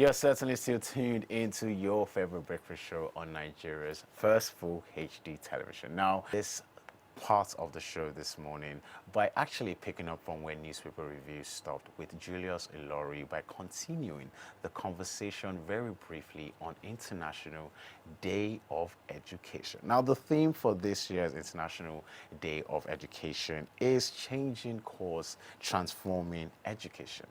You're certainly still tuned into your favorite breakfast show on Nigeria's first full HD television. Now, this part of the show this morning by actually picking up from where newspaper reviews stopped with Julius Ilori by continuing the conversation very briefly on International Day of Education. Now, the theme for this year's International Day of Education is changing course, transforming education.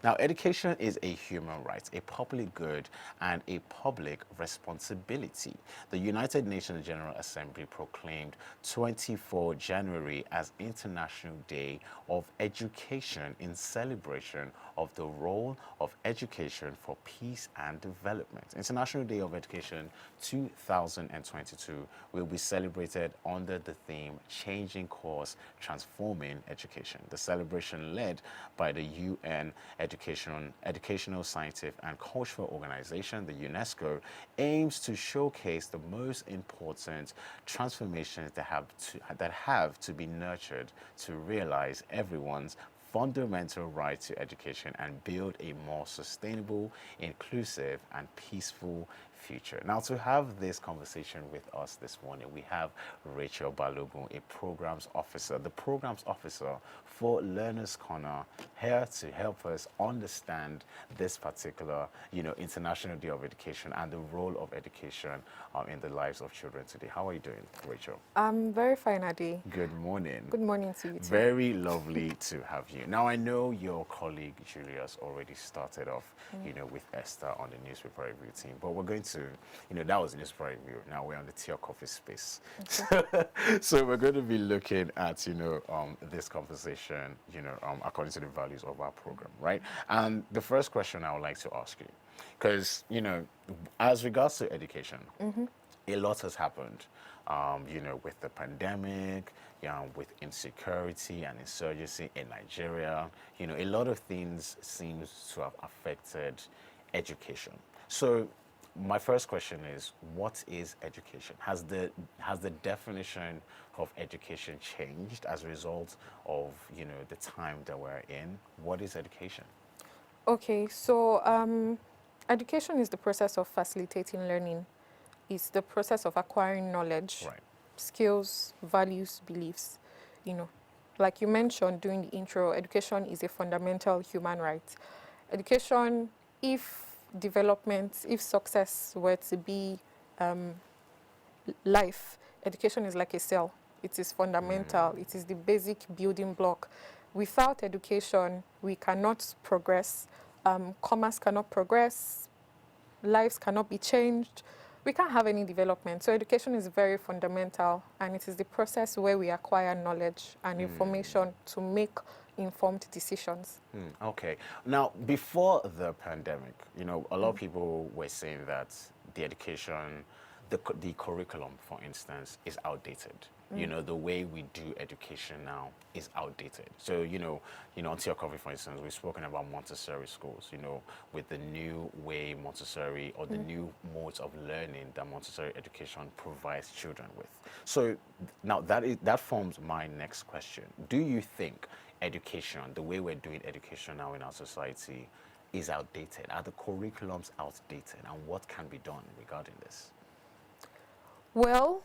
Now, education is a human right, a public good, and a public responsibility. The United Nations General Assembly proclaimed 24 January as International Day of Education in celebration of the role of education for peace and development. International Day of Education 2022 will be celebrated under the theme Changing Course, Transforming Education. The celebration led by the UN Educational, Scientific and Cultural Organization, the UNESCO, aims to showcase the most important transformations that have to be nurtured to realize everyone's fundamental right to education and build a more sustainable, inclusive, and peaceful future. Now, to have this conversation with us this morning, we have Rachel Balogun, a programs officer, the programs officer for Learners Corner, here to help us understand this particular, International Day of Education and the role of education in the lives of children today. How are you doing, Rachel? I'm very fine, Adi. Good morning. Good morning to you too. Very lovely to have you. Now, I know your colleague Julius already started off, with Esther on the newspaper review team, but we're going to, that was the newspaper review. Now we're on the tea or coffee space. Okay. So we're going to be looking at, this conversation, according to the values of our program, right? And the first question I would like to ask you, because, as regards to education, a lot has happened, with the pandemic, with insecurity and insurgency in Nigeria. A lot of things seems to have affected education. So my first question is, what is education? Has the definition of education changed as a result of, the time that we're in? What is education? Okay, so education is the process of facilitating learning. It's the process of acquiring knowledge, right, skills, values, beliefs. Like you mentioned during the intro, education is a fundamental human right. Education, if success were to be life, education is like a cell. It is fundamental. It is the basic building block. Without education, we cannot progress. Commerce cannot progress. Lives cannot be changed. We can't have any development. So education is very fundamental, and it is the process where we acquire knowledge and information to make informed decisions. Okay. Now, before the pandemic, a lot of people were saying that the education, the curriculum, for instance, is outdated. The way we do education now is outdated. So, on Tea or Coffee, for instance, we've spoken about Montessori schools, with the new way Montessori or the new modes of learning that Montessori education provides children with. So now that forms my next question. Do you think education, the way we're doing education now in our society, is outdated? Are the curriculums outdated? And what can be done regarding this? Well,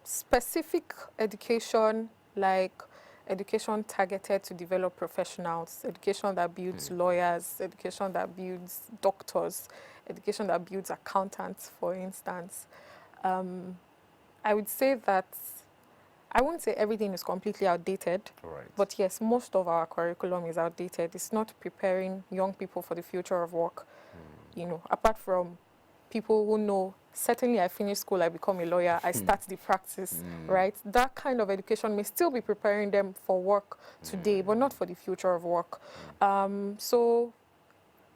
specific education, like education targeted to develop professionals, education that builds lawyers, education that builds doctors, education that builds accountants, for instance. I would say that I wouldn't say everything is completely outdated, right, but yes, most of our curriculum is outdated. It's not preparing young people for the future of work. Apart from people who know, certainly I finish school, I become a lawyer, I start the practice, right? That kind of education may still be preparing them for work today, but not for the future of work. So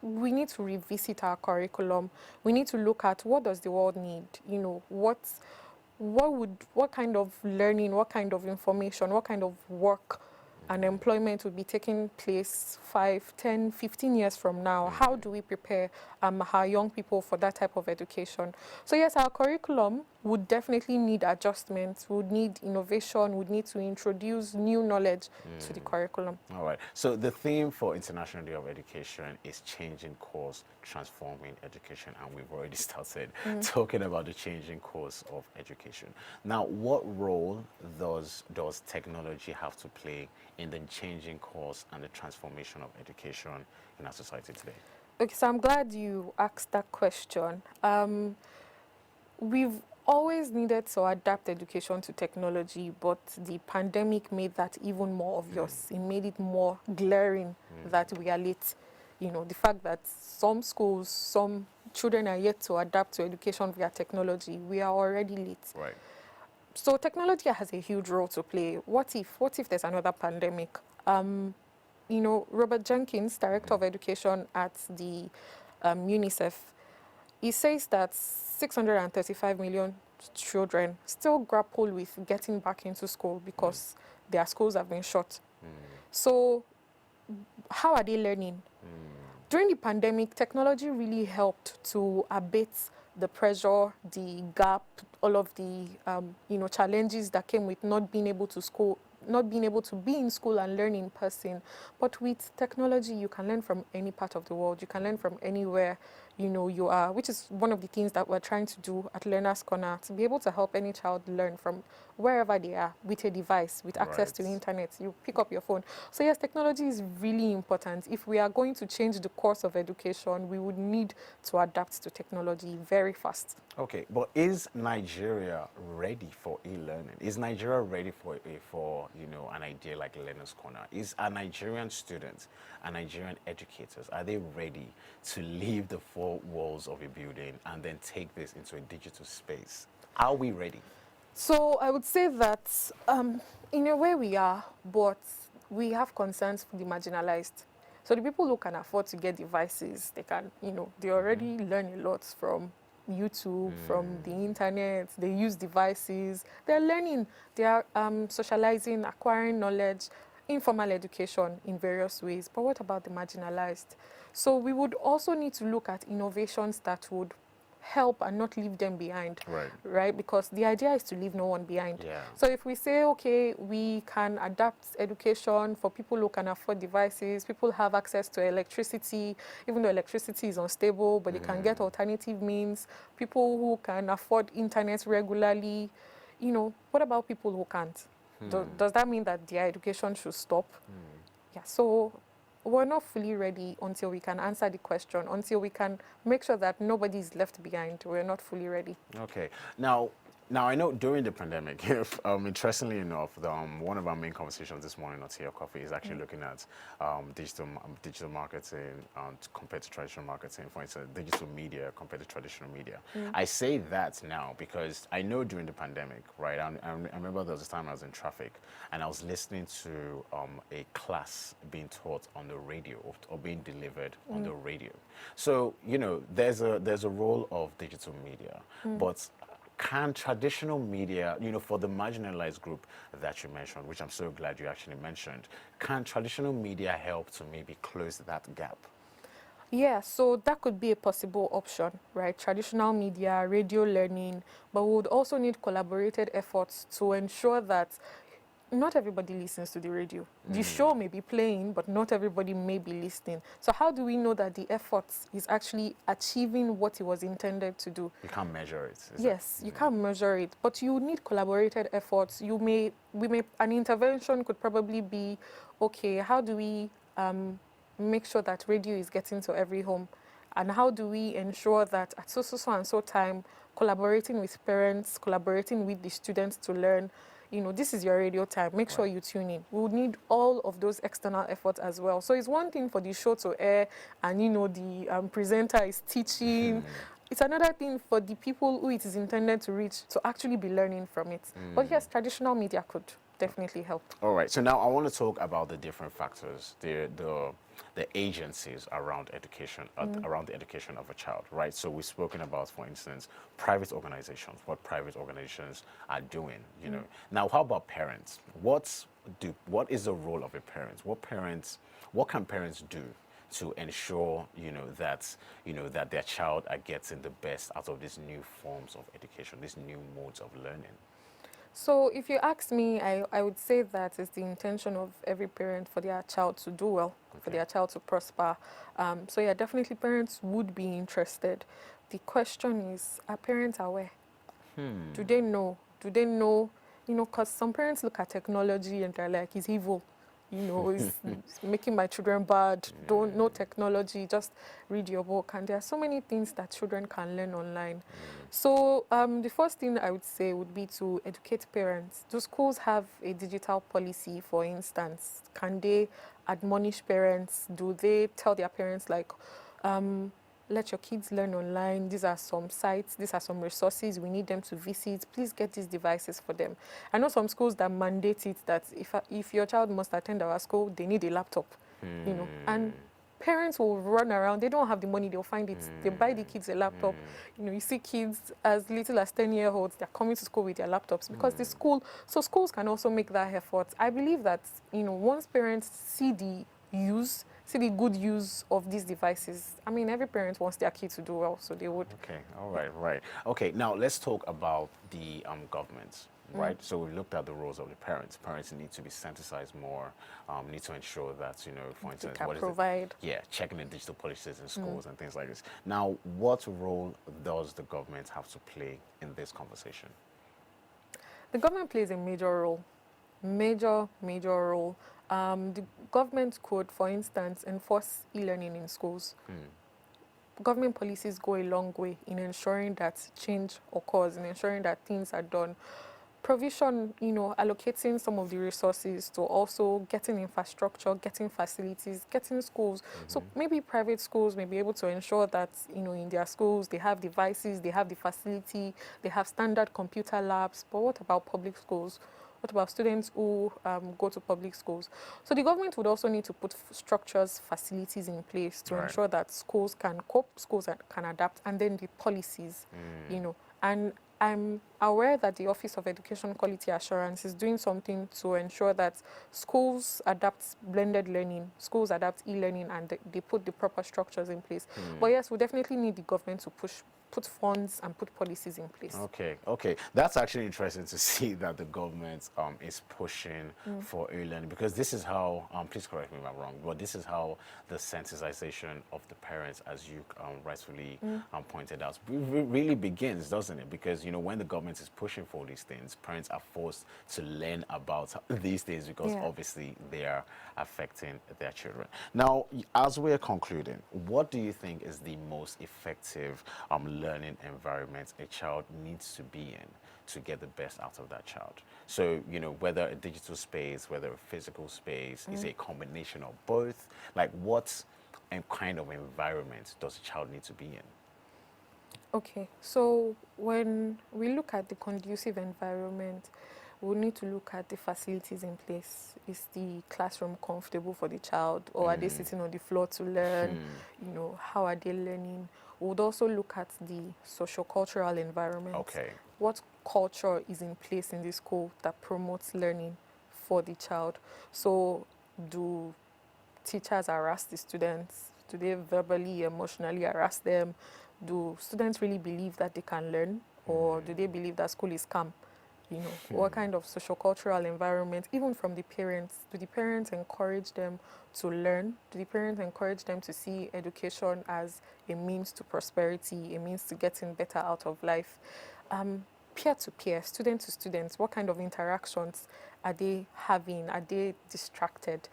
we need to revisit our curriculum. We need to look at, what does the world need? What kind of learning, what kind of information, what kind of work and employment will be taking place 5, 10, 15 years from now. How do we prepare our young people for that type of education? So yes, our curriculum would definitely need adjustments, would need innovation, would need to introduce new knowledge to the curriculum. All right. So the theme for International Day of Education is changing course, transforming education, and we've already started talking about the changing course of education. Now, what role does technology have to play in the changing course and the transformation of education in our society today? Okay, so I'm glad you asked that question. We've always needed to adapt education to technology, but the pandemic made that even more obvious. It made it more glaring that we are late. You know, the fact that some schools, some children are yet to adapt to education via technology, we are already late. Right. So technology has a huge role to play. What if there's another pandemic? You know, Robert Jenkins, Director of Education at the UNICEF, he says that 635 million children still grapple with getting back into school because their schools have been shut. So how are they learning? During the pandemic, technology really helped to abate the pressure, the gap, all of the challenges that came with not being able to be in school and learn in person. But with technology, you can learn from any part of the world. You can learn from anywhere you are, which is one of the things that we're trying to do at Learner's Corner, to be able to help any child learn from wherever they are with a device, with access to the internet. You pick up your phone. So yes, technology is really important. If we are going to change the course of education, we would need to adapt to technology very fast. Okay, but is Nigeria ready for e-learning? Is Nigeria ready for an idea like Learner's Corner? Is a Nigerian students and Nigerian educators, are they ready to leave the four walls of a building and then take this into a digital space? Are we ready? So I would say that in a way we are, but we have concerns for the marginalized. So the people who can afford to get devices, they can, they already learn a lot from YouTube, from the internet. They use devices. They're learning. They are socializing, acquiring knowledge, informal education in various ways. But what about the marginalized? So we would also need to look at innovations that would help and not leave them behind, right? Because the idea is to leave no one behind. Yeah. So if we say, okay, we can adapt education for people who can afford devices, people have access to electricity, even though electricity is unstable, but they can get alternative means, people who can afford internet regularly, what about people who can't? Does that mean that their education should stop? Yeah, so we're not fully ready until we can answer the question, until we can make sure that nobody is left behind. We're not fully ready. Okay. Now I know during the pandemic, interestingly enough, one of our main conversations this morning at Tea of Coffee is actually looking at digital marketing compared to traditional marketing. For instance, digital media compared to traditional media. I say that now because I know during the pandemic, right? I remember there was a time I was in traffic and I was listening to a class being taught on the radio or being delivered on the radio. So there's a role of digital media, but can traditional media, for the marginalized group that you mentioned, which I'm so glad you actually mentioned, can traditional media help to maybe close that gap? Yeah, so that could be a possible option, right? Traditional media, radio learning, but we would also need collaborated efforts to ensure that not everybody listens to the radio. The show may be playing, but not everybody may be listening. So how do we know that the effort is actually achieving what it was intended to do? You can't measure it. Yes, you can't measure it, but you need collaborated efforts. An intervention could probably be, okay, how do we make sure that radio is getting to every home? And how do we ensure that at so and so time, collaborating with parents, collaborating with the students to learn, this is your radio time. Make sure you tune in. We would need all of those external efforts as well. So it's one thing for the show to air and, the presenter is teaching. It's another thing for the people who it is intended to reach to actually be learning from it. But yes, traditional media could definitely help. All right. So now I want to talk about the different factors, the agencies around education, around the education of a child, right? So we've spoken about, for instance, private organizations, what private organizations are doing, Now, how about parents? What what is the role of a parent? What can parents do to ensure, that their child are getting the best out of these new forms of education, these new modes of learning? So if you ask me, I would say that it's the intention of every parent for their child to do well, for Okay. their child to prosper. So yeah, definitely parents would be interested. The question is, are parents aware? Do they know? Do they know? Because some parents look at technology and they're like, it's evil. It's making my children bad. Don't know technology, just read your book. And there are so many things that children can learn online. So the first thing I would say would be to educate parents. Do schools have a digital policy, for instance? Can they admonish parents? Do they tell their parents, like, let your kids learn online. These are some sites, these are some resources we need them to visit. Please get these devices for them. I know some schools that mandate it, that if your child must attend our school, they need a laptop, and parents will run around. They don't have the money, they'll find it. They buy the kids a laptop. You see kids as little as 10-year-olds, they're coming to school with their laptops because so schools can also make that effort. I believe that, once parents see the good use of these devices. I mean, every parent wants their kid to do well, so they would. Okay, all right, right. Okay, now let's talk about the government, right? So we looked at the roles of the parents. Parents need to be sensitized more, need to ensure that, for instance, can what is provide. it? Yeah, checking the digital policies in schools and things like this. Now, what role does the government have to play in this conversation? The government plays a major role. Major role. The government could, for instance, enforce e-learning in schools. Government policies go a long way in ensuring that change occurs, in ensuring that things are done. Provision, allocating some of the resources to also getting infrastructure, getting facilities, getting schools. So maybe private schools may be able to ensure that, in their schools, they have devices, they have the facility, they have standard computer labs. But what about public schools? What about students who go to public schools? So the government would also need to put structures, facilities in place to ensure that schools can cope, schools can adapt, and then the policies, And I'm aware that the Office of Education Quality Assurance is doing something to ensure that schools adapt blended learning, schools adapt e-learning, and they put the proper structures in place. But yes, we definitely need the government to put funds and put policies in place. Okay. That's actually interesting to see that the government is pushing for e-learning, because this is how, please correct me if I'm wrong, but this is how the sensitization of the parents, as you rightfully pointed out, really begins, doesn't it? Because, when the government is pushing for these things, parents are forced to learn about these things because obviously they are affecting their children. Now, as we're concluding, what do you think is the most effective learning environment a child needs to be in to get the best out of that child? So, whether a digital space, whether a physical space, is a combination of both? Like, what kind of environment does a child need to be in? Okay, so when we look at the conducive environment, we need to look at the facilities in place. Is the classroom comfortable for the child, or are they sitting on the floor to learn? How are they learning? We would also look at the socio-cultural environment. Okay. What culture is in place in the school that promotes learning for the child? So do teachers harass the students? Do they verbally, emotionally harass them? Do students really believe that they can learn, or do they believe that school is scam? What kind of social-cultural environment, even from the parents? Do the parents encourage them to learn? Do the parents encourage them to see education as a means to prosperity, a means to getting better out of life? Peer-to-peer, student to students, what kind of interactions are they having? Are they distracted?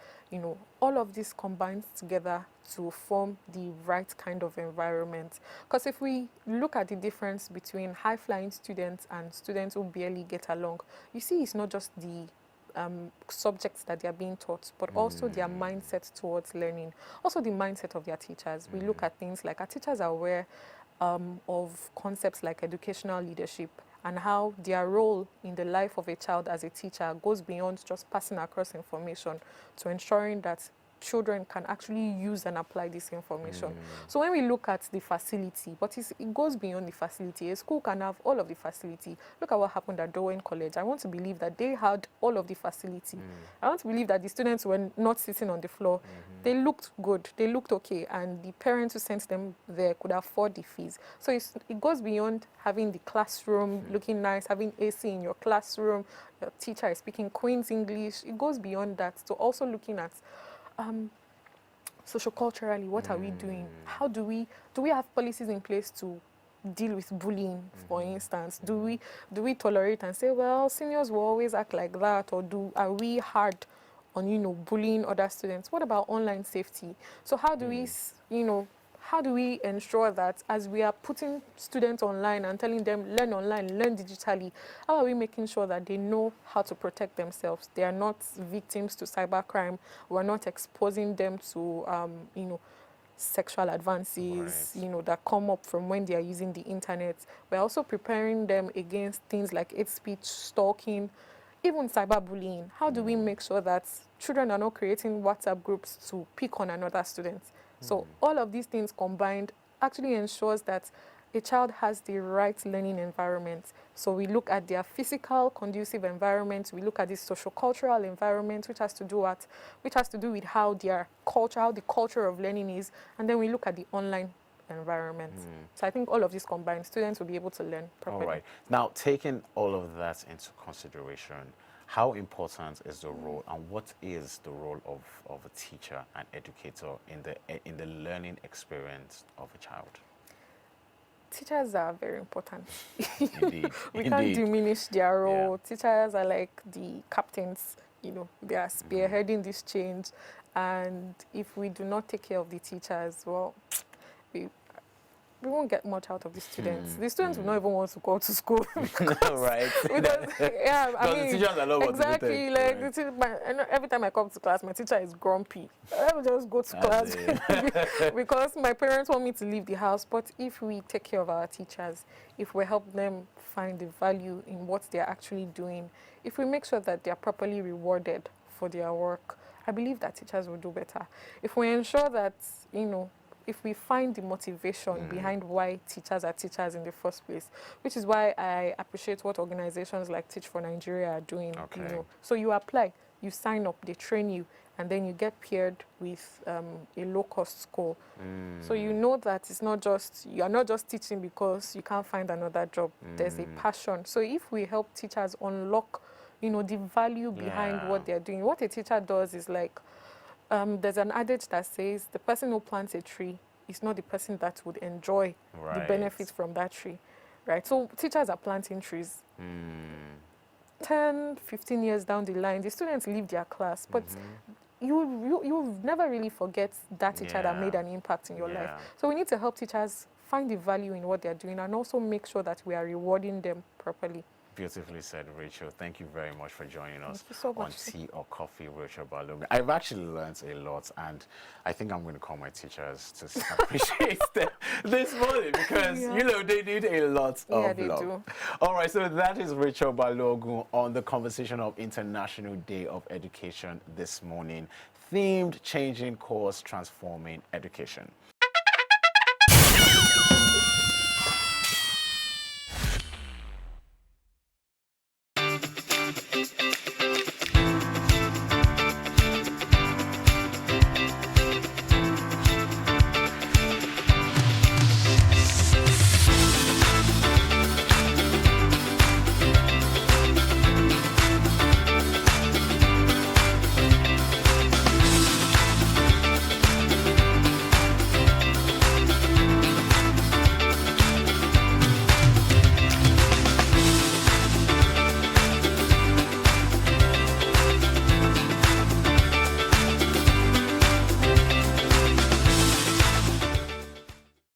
All of this combines together to form the right kind of environment. Because if we look at the difference between high-flying students and students who barely get along, you see it's not just the subjects that they are being taught, but also their mindset towards learning, also the mindset of their teachers. We look at things like our teachers are aware of concepts like educational leadership, and how their role in the life of a child as a teacher goes beyond just passing across information to ensuring that children can actually use and apply this information. So when we look at the facility, but it goes beyond the facility. A school can have all of the facility. Look at what happened at Dowen College. I want to believe that they had all of the facility. I want to believe that the students were not sitting on the floor. They looked good. They looked okay. And the parents who sent them there could afford the fees. So it goes beyond having the classroom looking nice, having AC in your classroom, your teacher is speaking Queen's English. It goes beyond that to also looking at socioculturally, what are we doing? How do we have policies in place to deal with bullying, for instance? Do we tolerate and say, well, seniors will always act like that, or are we hard on, you know, bullying other students? What about online safety? So how do we, you know, how do we ensure that as we are putting students online and telling them learn online, learn digitally, how are we making sure that they know how to protect themselves? They are not victims to cybercrime. We're not exposing them to, you know, sexual advances, you know, that come up from when they are using the internet. We're also preparing them against things like hate speech, stalking, even cyberbullying. How do we make sure that children are not creating WhatsApp groups to pick on another student? So all of these things combined actually ensures that a child has the right learning environment. So we look at their physical conducive environment, we look at the social cultural environment, which has to do with how their culture, how the culture of learning is, and then we look at the online environment. So I think all of these combined, students will be able to learn properly. All right. Now, taking all of that into consideration, how important is the role, and what is the role of a teacher and educator in the learning experience of a child? Teachers are very important. Indeed. We can't diminish their role. Teachers are like the captains, you know, they are spearheading this change. And if we do not take care of the teachers, well, we won't get much out of the students. The students will not even want to go to school. Right. Because, yeah, I mean, the teachers are not exactly. Like, right. Every time I come to class, my teacher is grumpy. I will just go to class because my parents want me to leave the house. But if we take care of our teachers, if we help them find the value in what they're actually doing, if we make sure that they're properly rewarded for their work, I believe that teachers will do better. If we ensure that, you know, if we find the motivation behind why teachers are teachers in the first place, which is why I appreciate what organizations like Teach for Nigeria are doing. Okay. You know, so you apply, you sign up, they train you, and then you get paired with a low-cost school. So you know that it's not just, you are not just teaching because you can't find another job. There's a passion. So if we help teachers unlock, you know, the value behind what they're doing, what a teacher does is like, there's an adage that says the person who plants a tree is not the person that would enjoy the benefits from that tree, right? So teachers are planting trees. 10, 15 years down the line, the students leave their class, but you never really forget that teacher that made an impact in your life. So we need to help teachers find the value in what they're doing and also make sure that we are rewarding them properly. Beautifully said, Rachel. Thank you very much for joining us so on Tea or Coffee, Rachel Balogun. I've actually learned a lot, and I think I'm going to call my teachers to appreciate them this morning because, you know, they need a lot of love. Do. All right, so that is Rachel Balogun on the conversation of International Day of Education this morning, themed Changing Course, Transforming Education.